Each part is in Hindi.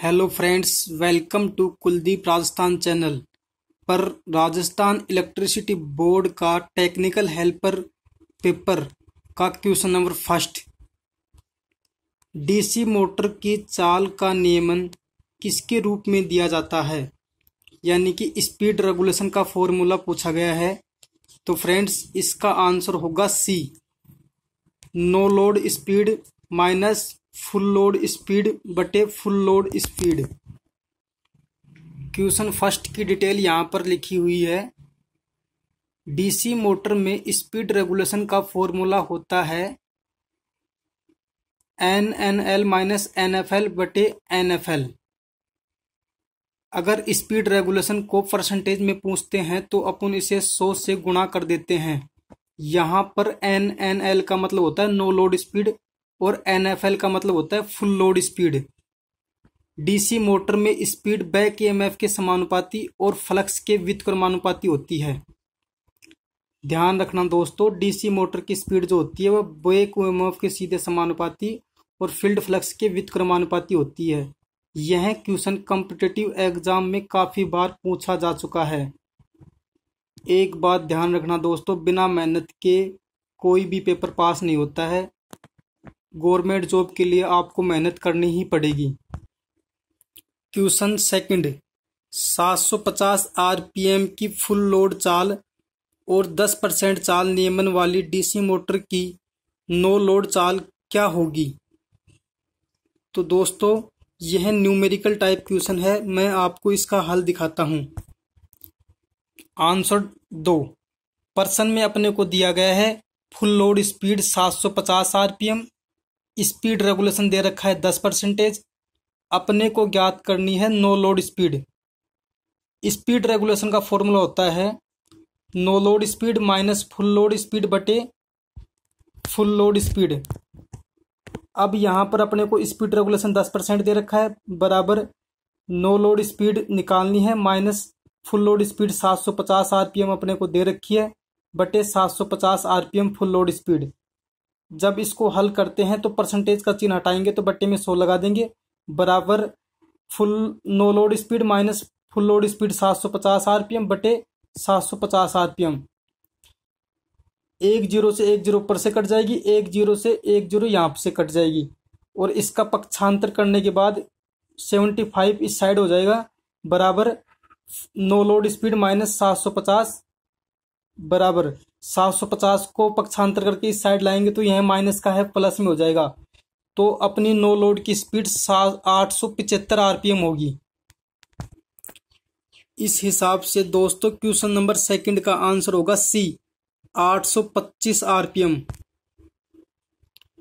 Hello friends, welcome to Kuldeep Rajasthan channel पर राजस्थान इलेक्ट्रिसिटी बोर्ड का टेक्निकल हेल्पर पेपर का question number first. DC motor की चाल का नियमन किसके रूप में दिया जाता है, यानी कि स्पीड रेगुलेशन का फॉर्मूला पूछा गया है। तो फ्रेंड्स इसका आंसर होगा C, no load speed minus full load speed बटे full load speed. Question first की डिटेल यहाँ पर लिखी हुई है। डीसी मोटर में स्पीड रेगुलेशन का फॉर्मूला होता है NNL माइनस NFL बटे NFL। अगर स्पीड रेगुलेशन को परसेंटेज में पूछते हैं तो अपन इसे 100 से गुणा कर देते हैं। यहाँ पर NNL का मतलब होता है नो लोड स्पीड और NFL का मतलब होता है full load speed. DC motor में स्पीड बैक EMF के समानुपाती और फ्लक्स के व्युत्क्रमानुपाती होती है। ध्यान रखना दोस्तों, डीसी मोटर की स्पीड जो होती है वह बैक EMF के सीधे समानुपाती और फील्ड फ्लक्स के व्युत्क्रमानुपाती होती है। यह क्वेश्चन कॉम्पिटिटिव एग्जाम में काफी बार पूछा जा चुका है। एक बात ध्यान रखना दोस्तों, बिना मेहनत के कोई भी पेपर पास नहीं होता है। गवर्नमेंट जॉब के लिए आपको मेहनत करनी ही पड़ेगी। क्वेश्चन सेकंड, 750 RPM की फुल लोड चाल और 10% चाल नियमन वाली डीसी मोटर की नो लोड चाल क्या होगी। तो दोस्तों यह न्यूमेरिकल टाइप क्वेश्चन है, मैं आपको इसका हल दिखाता हूं। आंसर 2 पर्सन में अपने को दिया गया है full load speed 750 RPM, speed regulation दे रखा है 10%। अपने को ज्ञात करनी है no load speed. Speed regulation का फॉर्मूला होता है no load speed minus full load speed बटे फुल लोड स्पीड। अब यहाँ पर अपने को स्पीड रेगुलेशन 10% दे रखा है, बराबर नो लोड स्पीड निकालनी है minus full load speed 750 RPM अपने को दे रखी है बटे 750 RPM फुल लोड स्पीड। जब इसको हल करते हैं तो परसेंटेज का चिन्ह हटाएंगे तो बट्टे में 100 लगा देंगे, बराबर full no load speed minus full load speed 750 RPM बटे 750 RPM। एक जीरो से एक जीरो ऊपर से कट जाएगी, एक जीरो से एक जीरो यहाँ से कट जाएगी और इसका पक्षांतर करने के बाद 75 इस साइड हो जाएगा, बराबर नो लोड स्पीड माइनस 750 बराबर 750 को पक्षांतर करके इस साइड लाएंगे तो यह माइनस का है प्लस में हो जाएगा। तो अपनी नो लोड की स्पीड 875 RPM होगी। इस हिसाब से दोस्तों क्वेश्चन नंबर सेकंड का आंसर होगा सी, 825 RPM।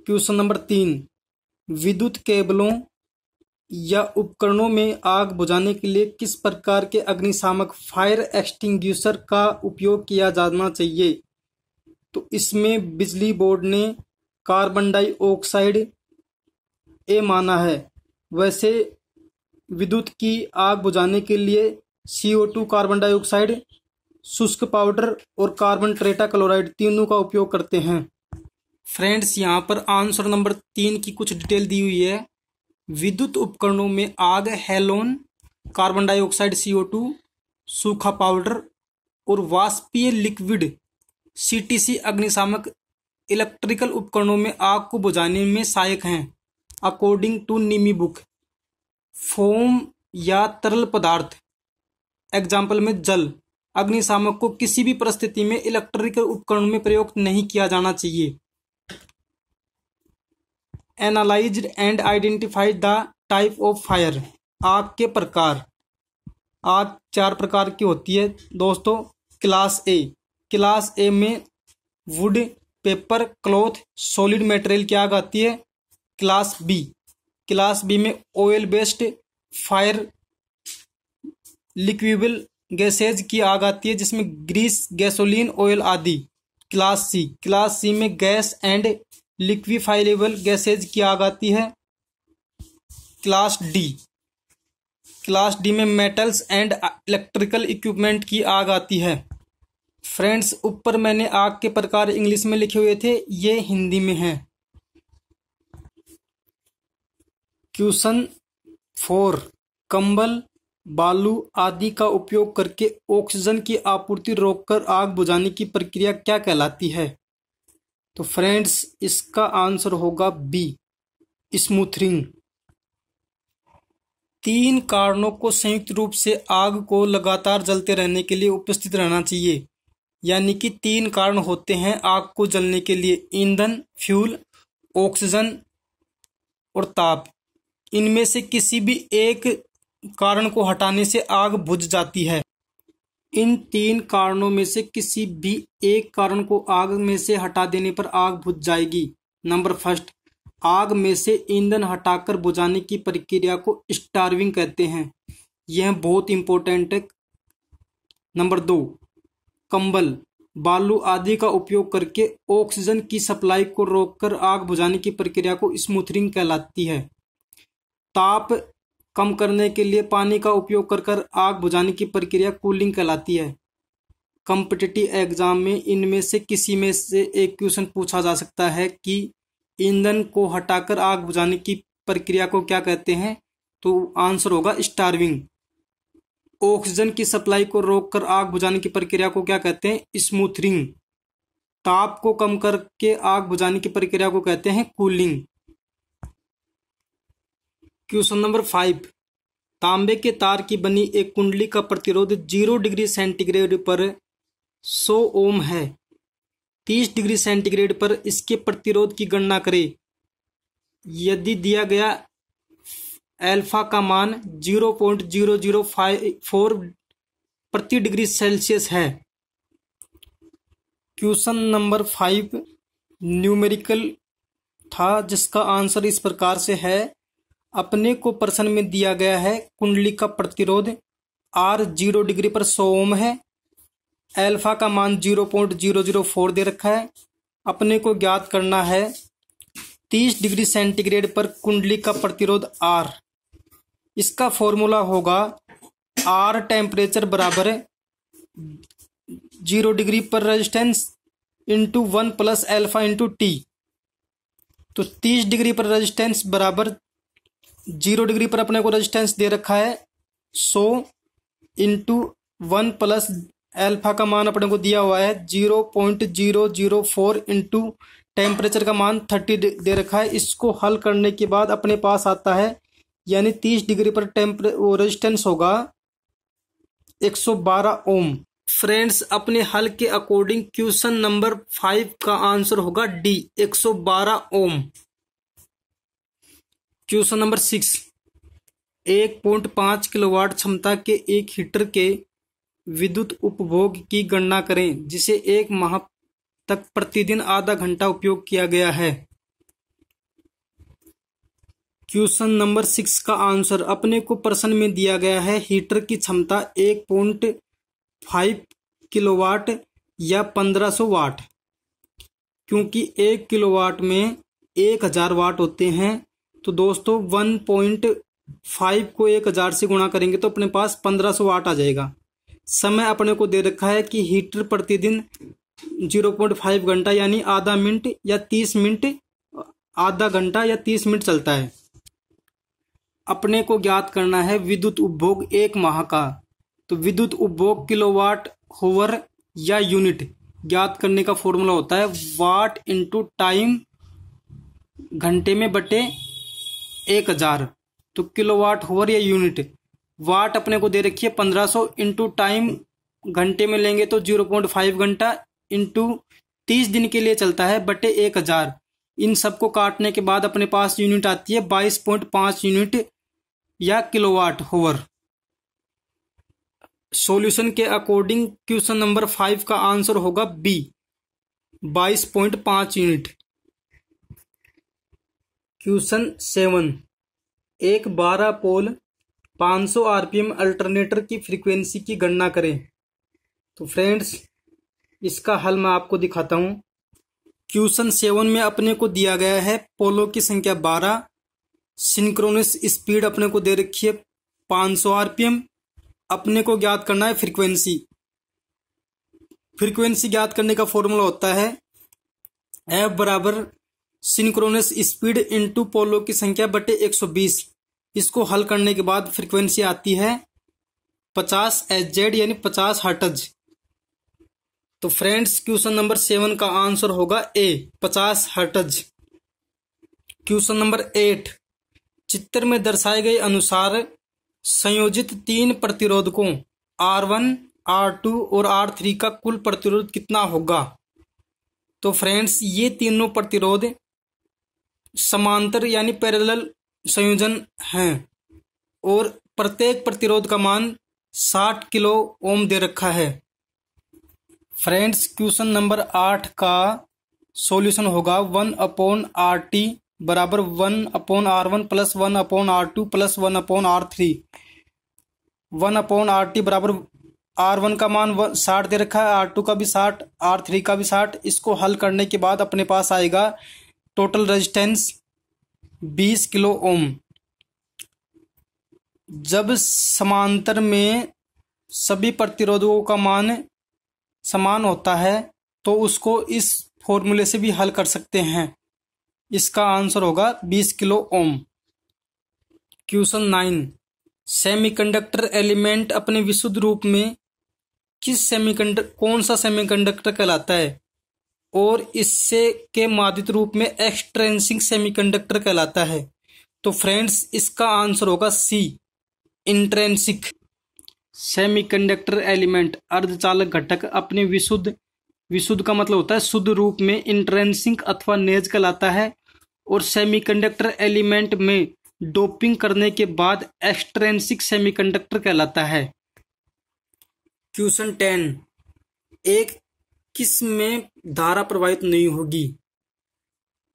क्वेश्चन नंबर 3, विद्युत केबलों या उपकरणों में आग बुझाने के लिए किस प्रकार के अग्निशामक फायर एक्सटिंग्विशर का उपयोग किया जाना चाहिए। तो इसमें बिजली बोर्ड ने कार्बन डाइऑक्साइड ए माना है। वैसे विद्युत की आग बुझाने के लिए CO2 कार्बन डाइऑक्साइड, शुष्क पाउडर और कार्बन टेट्राक्लोराइड तीनों का उपयोग करते हैं। फ्रेंड्स यहाँ पर आंसर नंबर 3 की कुछ डिटेल दी हुई है। विद्युत उपकरणों में आग हेलोन, कार्बन डाइऑक्साइड CO2, सूखा पाउडर और वाष्पीय लिक्विड CTC अग्निशामक इलेक्ट्रिकल उपकरणों में आग को बुझाने में सहायक हैं। According to NIMI book, foam या तरल पदार्थ एग्जाम्पल में जल अग्निशामक को किसी भी परिस्थिति में इलेक्ट्रिकल उपकरणों में प्रयोग नहीं किया जाना चाहिए। Analysed and identified the type of fire, आग के प्रकार। आग 4 प्रकार की होती है दोस्तों। क्लास ए में would, paper, cloth, solid material की आग आती है। क्लास बी में ऑयल बेस्ड फायर, लिक्विबल गैसेज की आग आती है जिसमें ग्रीस, गैसोलीन, ऑयल आदि। क्लास सी में गैस एंड लिक्विफाइलेबल गैसेज की आग आती है। क्लास डी में मेटल्स एंड इलेक्ट्रिकल इक्विपमेंट की आग आती है। फ्रेंड्स ऊपर मैंने आग के प्रकार इंग्लिश में लिखे हुए थे, ये हिंदी में है। क्वेश्चन 4. कंबल, बालू आदि का उपयोग करके ऑक्सीजन की आपूर्ति रोककर आग बुझाने की प्रक्रिया क्या कहलाती है? तो फ्रेंड्स, इसका आंसर होगा बी, स्मूथरिंग। 3 कारणों को संयुक्त रूप से आग को लगातार जलते रहने के लिए उपस्थित रहना चाहिए। यानी कि 3 कारण होते हैं आग को जलने के लिए: ईंधन, फ्यूल, ऑक्सीजन और ताप। इनमें से किसी भी एक कारण को हटाने से आग बुझ जाती है। इन 3 कारणों में से किसी भी एक कारण को आग में से हटा देने पर आग बुझ जाएगी। नंबर फर्स्ट, आग में से ईंधन हटाकर बुझाने की प्रक्रिया को स्टार्विंग कहते हैं। यह बहुत इंपॉर्टेंट है। नंबर 2, कंबल, बालू आदि का उपयोग करके ऑक्सीजन की सप्लाई को रोककर आग बुझाने की प्रक्रिया को स्मूथरिंग कहलाती है। ताप कम करने के लिए पानी का उपयोग कर आग बुझाने की प्रक्रिया कूलिंग कहलाती है। कॉम्पिटिटिव एग्जाम में इनमें से किसी में से एक क्वेश्चन पूछा जा सकता है कि ईंधन को हटाकर आग बुझाने की प्रक्रिया को क्या कहते हैं? तो आंसर होगा स्टार्विंग। ऑक्सीजन की सप्लाई को रोककर आग बुझाने की प्रक्रिया को क्या कहते हैं? स्मूथरिंग। ताप को कम करके आग बुझाने की प्रक्रिया को कहते हैं कूलिंग। क्वेश्चन नंबर 5, तांबे के तार की बनी एक कुंडली का प्रतिरोध 0 डिग्री सेंटीग्रेड पर 100 ओम है। 30 डिग्री सेंटीग्रेड पर इसके प्रतिरोध की गणना करें। यदि दिया गया अल्फा का मान 0.0054 प्रति डिग्री सेल्सियस है। क्वेश्चन नंबर 5 न्यूमेरिकल था, जिसका आंसर इस प्रकार से है। अपने को प्रश्न में दिया गया है कुंडली का प्रतिरोध R 0 डिग्री पर 100 ओम है। अल्फा का मान 0.004 दे रखा है। अपने को ज्ञात करना है 30 डिग्री सेंटीग्रेड पर कुंडली का प्रतिरोध R। इसका फॉर्मूला होगा R टेम्परेचर बराबर 0 डिग्री पर resistance into 1 plus alpha into T. तो 30 डिग्री पर रेजिस्टेंस बराबर 0 डिग्री पर अपने को रेजिस्टेंस दे रखा है 100 इंटू 1 प्लस अल्फा का मान अपने को दिया हुआ है 0.004 इंटू टेम्परेचर का मान 30 दे रखा है। इसको हल करने के बाद अपने पास आता है, यानी 30 डिग्री पर रेजिस्टेंस होगा 112 ओम। फ्रेंड्स, अपने हल के अकॉर्डिंग क्वेश्चन नंबर 5 का आंसर होगा डी, 112 ओम। क्वेश्चन नंबर 6, 1.5 किलोवाट क्षमता के एक हीटर के विद्युत उपभोग की गणना करें, जिसे 1 माह तक प्रतिदिन आधा घंटा उपयोग किया गया है। क्वेश्चन नंबर 6 का आंसर अपने को प्रश्न में दिया गया है हीटर की क्षमता 1.5 किलोवाट या 1500 वाट। क्योंकि 1 किलोवाट में 1000 वाट होते हैं, तो दोस्तों 1.5 को 1000 से गुणा करेंगे तो अपने पास 1500 वाट आ जाएगा। समय अपने को दे रखा है कि हीटर प्रतिदिन 0.5 घंटा यानी आधा मिनट या 30 मिनट, आधा घंटा या 30 मिनट चलता है। अपने को ज्ञात करना है विद्युत उपभोग 1 माह का। तो विद्युत उपभोग किलोवाट होवर या यूनिट ज्ञात करने का फॉर्मूला होता है वाट इंटू टाइम, घंटे में बटे 1000। तो किलोवाट होवर या यूनिट, वाट अपने को दे रखी है 1500 इंटू टाइम, घंटे में लेंगे तो 0.5 घंटा इंटू 30 दिन के लिए चलता है बटे 1000। इन सबको काटने के बाद अपने पास यूनिट आती है 22.5 यूनिट या किलोवाट होवर। सॉल्यूशन के अकॉर्डिंग क्वेश्चन नंबर 5 का आंसर होगा बी, 22.5 यूनिट। क्वेश्चन 7, एक 12 पोल 500 आरपीएम अल्टरनेटर की फ्रीक्वेंसी की गणना करें। तो फ्रेंड्स, इसका हल मैं आपको दिखाता हूं। क्वेश्चन 7 में अपने को दिया गया है पोलों की संख्या 12, सिंक्रोनस स्पीड अपने को दे रखी है 500 आरपीएम। अपने को ज्ञात करना है फ्रीक्वेंसी। फ्रीक्वेंसी ज्ञात करने का फॉर्मूला होता है एफ बराबर सिंक्रोनस स्पीड इंटू पोलों की संख्या बटे 120। इसको हल करने के बाद फ्रीक्वेंसी आती है 50 Hz यानी 50 हर्ट्ज। तो फ्रेंड्स क्वेश्चन नंबर 7 का आंसर होगा ए 50 हर्ट्ज। क्वेश्चन नंबर 8, चित्र में दर्शाए गए अनुसार संयोजित 3 प्रतिरोधकों R1, R2 और R3 का कुल प्रतिरोध कितना होगा। तो फ्रेंड्स ये तीनों प्रतिरोध समांतर यानी पैरेलल संयोजन हैं और प्रत्येक प्रतिरोध का मान 60 किलो ओम दे रखा है। फ्रेंड्स क्वेश्चन नंबर 8 का सॉल्यूशन होगा 1/RT बराबर 1/R1 plus 1/R2 plus 1/R3। 1/RT बराबर R1 का मान 60 दे रखा है, R2 का भी 60, R3 का भी 60। इसको हल करने के बाद अपने पास आएगा टोटल रेजिस्टेंस 20 किलो ओम। जब समांतर में सभी प्रतिरोधकों का मान समान होता है तो उसको इस फॉर्मूले से भी हल कर सकते हैं। इसका आंसर होगा 20 kilo ohm. Question 9, semiconductor element अपने विशुद्ध रूप में कौन सा सेमीकंडक्टर कहलाता है और इससे के मादित रूप में एक्सट्रिंसिक सेमीकंडक्टर कहलाता है। तो फ्रेंड्स इसका आंसर होगा सी इंट्रिंसिक। सेमीकंडक्टर एलिमेंट अर्धचालक घटक अपने विशुद्ध का मतलब होता है शुद्ध रूप में इंट्रिंसिक अथवा नेज कहलाता है और सेमीकंडक्टर एलिमेंट में डोपिंग करने के बाद एक्सट्रिंसिक सेमीकंडक्टर कहलाता है। क्वेश्चन 10, एक किस में धारा प्रवाहित नहीं होगी।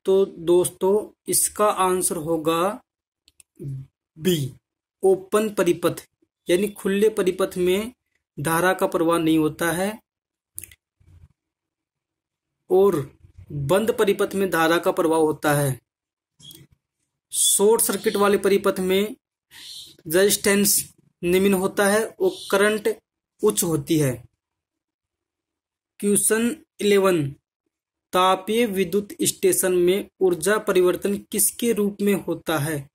तो दोस्तों इसका आंसर होगा बी ओपन परिपथ यानी खुले परिपथ में धारा का प्रवाह नहीं होता है और बंद परिपथ में धारा का प्रवाह होता है। शॉर्ट सर्किट वाले परिपथ में रेजिस्टेंस निम्न होता है और करंट उच्च होती है। क्वेश्चन 11, तापीय विद्युत स्टेशन में ऊर्जा परिवर्तन किसके रूप में होता है।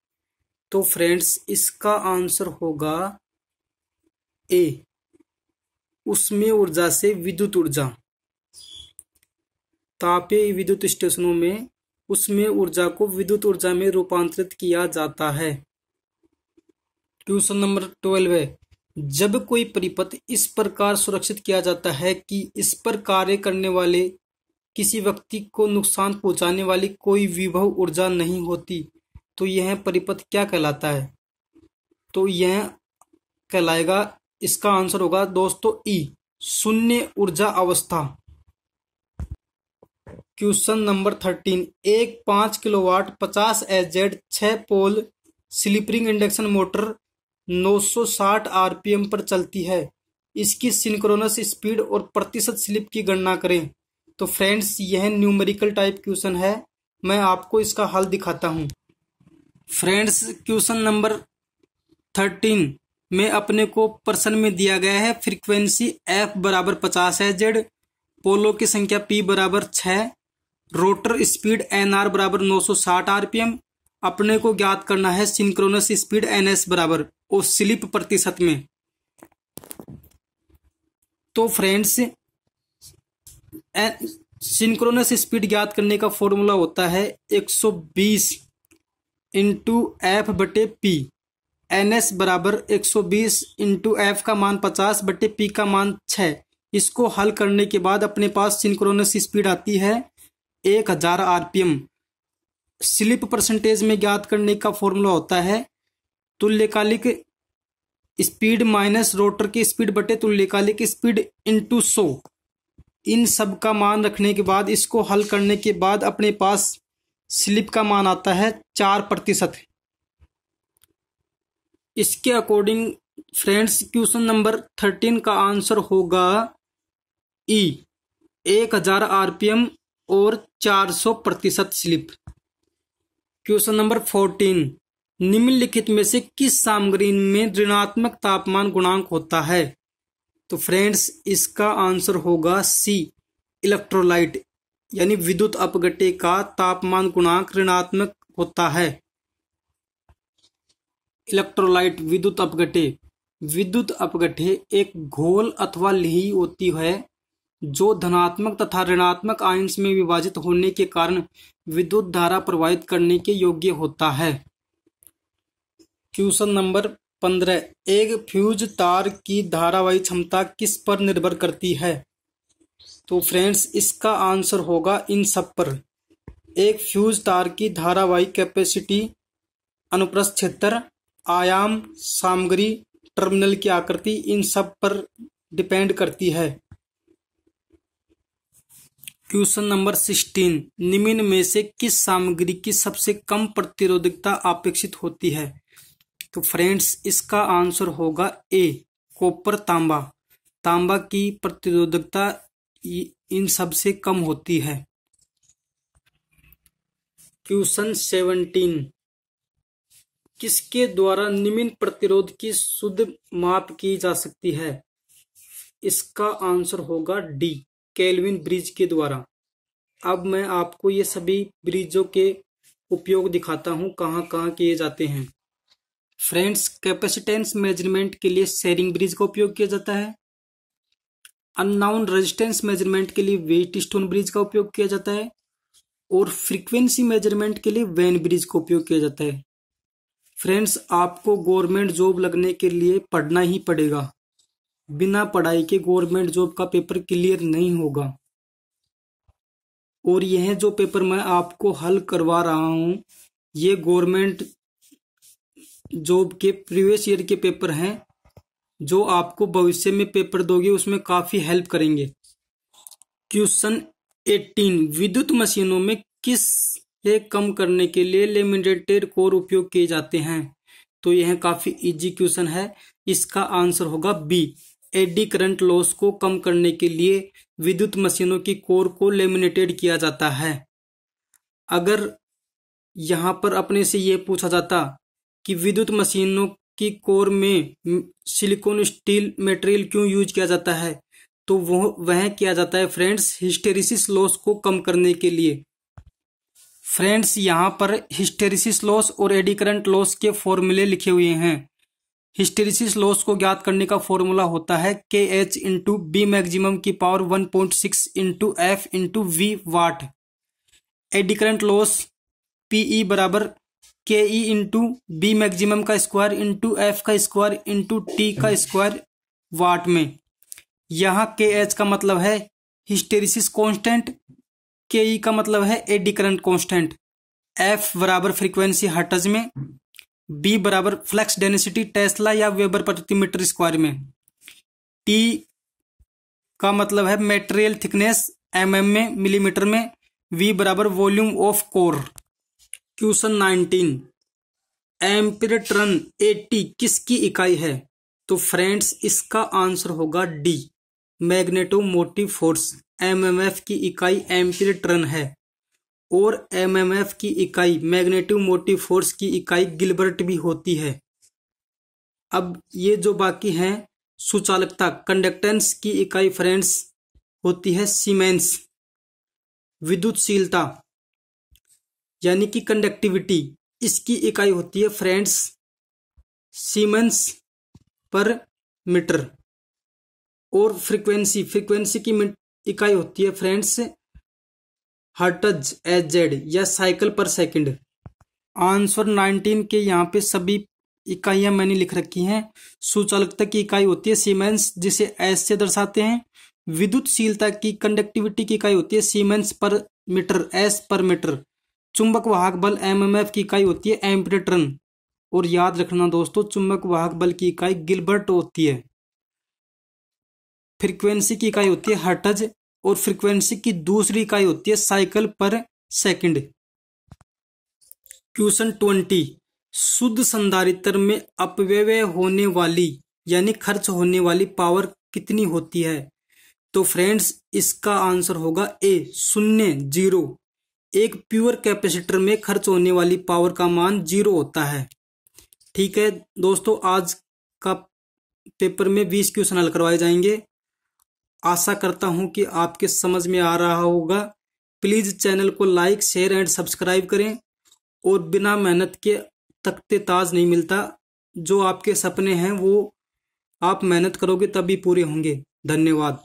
तो फ्रेंड्स इसका आंसर होगा ए उसमें ऊर्जा से विद्युत ऊर्जा। तापीय विद्युत स्टेशनों में उसमें ऊर्जा को विद्युत ऊर्जा में रूपांतरित किया जाता है। क्वेश्चन नंबर 12 है, जब कोई परिपथ इस प्रकार सुरक्षित किया जाता है कि इस पर कार्य करने वाले किसी व्यक्ति को नुकसान पहुंचाने वाली कोई विभव ऊर्जा नहीं होती तो यह परिपथ क्या कहलाता है। तो यह कहलाएगा, इसका आंसर होगा दोस्तों ई शून्य ऊर्जा अवस्था। क्वेश्चन नंबर 13, एक 5 kilowatt 50 Hz 6 pole slip ring induction motor 960 RPM पर चलती है। इसकी सिंक्रोनस स्पीड और प्रतिशत स्लिप की गणना करें। तो फ्रेंड्स यह न्यूमेरिकल टाइप क्वेश्चन है, मैं आपको इसका हल दिखाता हूं। फ्रेंड्स क्वेश्चन नंबर 13 में अपने को प्रश्न में दिया गया है फ्रीक्वेंसी f बराबर 50 Hz, पोलों की संख्या p बराबर 6, रोटर स्पीड nr बराबर 960 आरपीएम। अपने को ज्ञात करना है सिंक्रोनस स्पीड ns बराबर और स्लिप प्रतिशत में। तो फ्रेंड्स सिंक्रोनस स्पीड ज्ञात करने का फॉर्मूला होता है 120 इंटू एफ बटे पी। ns बराबर 120 इंटू एफ का मान 50 बटे पी का मान 6। इसको हल करने के बाद अपने पास सिंक्रोनस स्पीड आती है 1000 आरपीएम। स्लिप परसेंटेज में ज्ञात करने का फॉर्मूला होता है तुल्यकालिक स्पीड माइनस रोटर की स्पीड बटे तुल्यकालिक स्पीड इंटू 100। इन सब का मान रखने के बाद इसको हल करने के बाद अपने पास स्लिप का मान आता है 4%। इसके अकॉर्डिंग फ्रेंड्स क्वेश्चन नंबर 13 का आंसर होगा ई 1000 आरपीएम और 400% स्लिप। क्वेश्चन नंबर 14, निम्नलिखित में से किस सामग्री में ऋणात्मक तापमान गुणांक होता है। तो फ्रेंड्स इसका आंसर होगा सी इलेक्ट्रोलाइट यानी विद्युत अपघट्य का तापमान गुणांक ऋणात्मक होता है। इलेक्ट्रोलाइट विद्युत अपघटे। विद्युत अपघटे एक घोल अथवा लीही होती है जो धनात्मक तथा ऋणात्मक आयंस में विभाजित होने के कारण विद्युत धारा प्रवाहित करने के योग्य होता है। क्वेश्चन नंबर 15, एक फ्यूज तार की धारावाही क्षमता किस पर निर्भर करती है? तो फ्रेंड्स इसका आंसर होगा इन सब पर। एक फ्यूज तार की धारावाही कैपेसिटी, अनुप्रस्थ क्षेत्र, आयाम, सामग्री, टर्मिनल की आकृति, इन सब पर डिपेंड करती है। क्वेश्चन नंबर 16, निम्न में से किस सामग्री की सबसे कम प्रतिरोधकता अपेक्षित होती है? तो फ्रेंड्स इसका आंसर होगा ए, कॉपर, तांबा। तांबा की प्रतिरोधकता इन सबसे कम होती है। क्वेश्चन 17, किसके द्वारा निम्न प्रतिरोध की शुद्ध माप की जा सकती है? इसका आंसर होगा डी, केल्विन ब्रिज के द्वारा। अब मैं आपको ये सभी ब्रिजों के उपयोग दिखाता हूँ कहाँ कहाँ किए जाते हैं। फ्रेंड्स कैपेसिटेंस मेजरमेंट के लिए शेरिंग ब्रिज का उपयोग किया जाता है। अननाउन रेजिस्टेंस मेजरमेंट के लिए व्हीटस्टोन ब्रिज का उपयोग किया जाता है और फ्रीक्वेंसी मेजरमेंट के लिए वेन ब्रिज का उपयोग किया जाता है। फ्रेंड्स आपको गवर्नमेंट जॉब लगने के लिए पढ़ना ही पड़ेगा। बिना पढ़ाई के गवर्नमेंट जॉब का पेपर क्लियर नहीं होगा। और यह जो पेपर मैं आपको हल करवा रहा हूं ये गवर्नमेंट जॉब के प्रीवियस ईयर के पेपर हैं जो आपको भविष्य में पेपर दोगे उसमें काफी हेल्प करेंगे। क्वेश्चन 18, विद्युत मशीनों में किस से कम करने के लिए लेमिनेटेड कोर उपयोग किए जाते हैं? तो यह काफी इजी क्वेश्चन है। इसका आंसर होगा बी, एडी करंट लॉस को कम करने के लिए विद्युत मशीनों की कोर को लेमिनेटेड किया जाता है। अगर यहां पर अपने से यह पूछा जाता कि विद्युत मशीनों की कोर में सिलिकॉन स्टील मटेरियल क्यों यूज किया जाता है, तो वह किया जाता है फ्रेंड्स हिस्टेरिसिस लॉस को कम करने के लिए। फ्रेंड्स यहाँ पर हिस्टेरिसिस लॉस और एडी करंट लॉस के फॉर्मूले लिखे हुए हैं। हिस्टेरिसिस लॉस को ज्ञात करने का फॉर्मूला होता है KH इंटू बी मैक्सिमम की power 1.6 into F into V वाट। एडी करंट लॉस PE बराबर KE इंटू बी मैक्सिमम का स्क्वायर इंटू F का स्क्वायर इंटू T का स्क्वायर वाट में। यहाँ KH का मतलब है हिस्टेरिसिस कांस्टेंट, KE का मतलब है एडी करंट कांस्टेंट, F बराबर फ्रीक्वेंसी हर्ट्ज में, B बराबर फ्लक्स डेंसिटी टेस्ला या वेबर प्रति मीटर स्क्वायर में, T का मतलब है मटेरियल थिकनेस mm में, मिलीमीटर में, V बराबर volume of core. Question 19, ampere turn AT किसकी इकाई है? तो फ्रेंड्स इसका आंसर होगा डी, मैग्नेटोमोटिव फोर्स। MMF की इकाई एम्पीयर टर्न है और MMF की इकाई मैग्नेटिव मोटिव फोर्स की इकाई गिलबर्ट भी होती है। अब ये जो बाकी हैं सुचालकता, कंडक्टेंस की इकाई फ्रेंड्स होती है सीमेंस। विद्युतशीलता यानी कि कंडक्टिविटी, इसकी इकाई होती है फ्रेंड्स सीमेंस पर मीटर। और फ्रीक्वेंसी की इकाई होती है फ्रेंड्स हर्ट्ज HZ या साइकिल पर सेकंड। आंसर 19 के यहाँ पे सभी इकाइयां मैंने लिख रखी हैं। सुचालकता की इकाई होती है सीमेंस जिसे S से दर्शाते हैं। विद्युतशीलता की कंडक्टिविटी की इकाई होती है सीमेंस पर मीटर, S पर मीटर। चुंबक वाहक बल MMF की इकाई होती है एम्पीयर टर्न। और याद रखना दोस्तों चुंबक वाहक बल की इकाई गिलबर्ट होती है। फ्रीक्वेंसी की इकाई होती है हर्ट्ज और फ्रीक्वेंसी की दूसरी इकाई होती है साइकिल पर सेकंड। क्वेश्चन 20, शुद्ध संधारित्र में अपव्यय होने वाली यानी खर्च होने वाली पावर कितनी होती है? तो फ्रेंड्स इसका आंसर होगा ए, 0। एक प्योर कैपेसिटर में खर्च होने वाली पावर का मान 0 होता है। ठीक है दोस्तों, आज का पेपर में 20 क्वेश्चन हल करवाए जाएंगे। आशा करता हूं कि आपके समझ में आ रहा होगा। प्लीज चैनल को लाइक, शेयर एंड सब्सक्राइब करें। और बिना मेहनत के तख्ते ताज नहीं मिलता। जो आपके सपने हैं वो आप मेहनत करोगे तभी पूरे होंगे। धन्यवाद।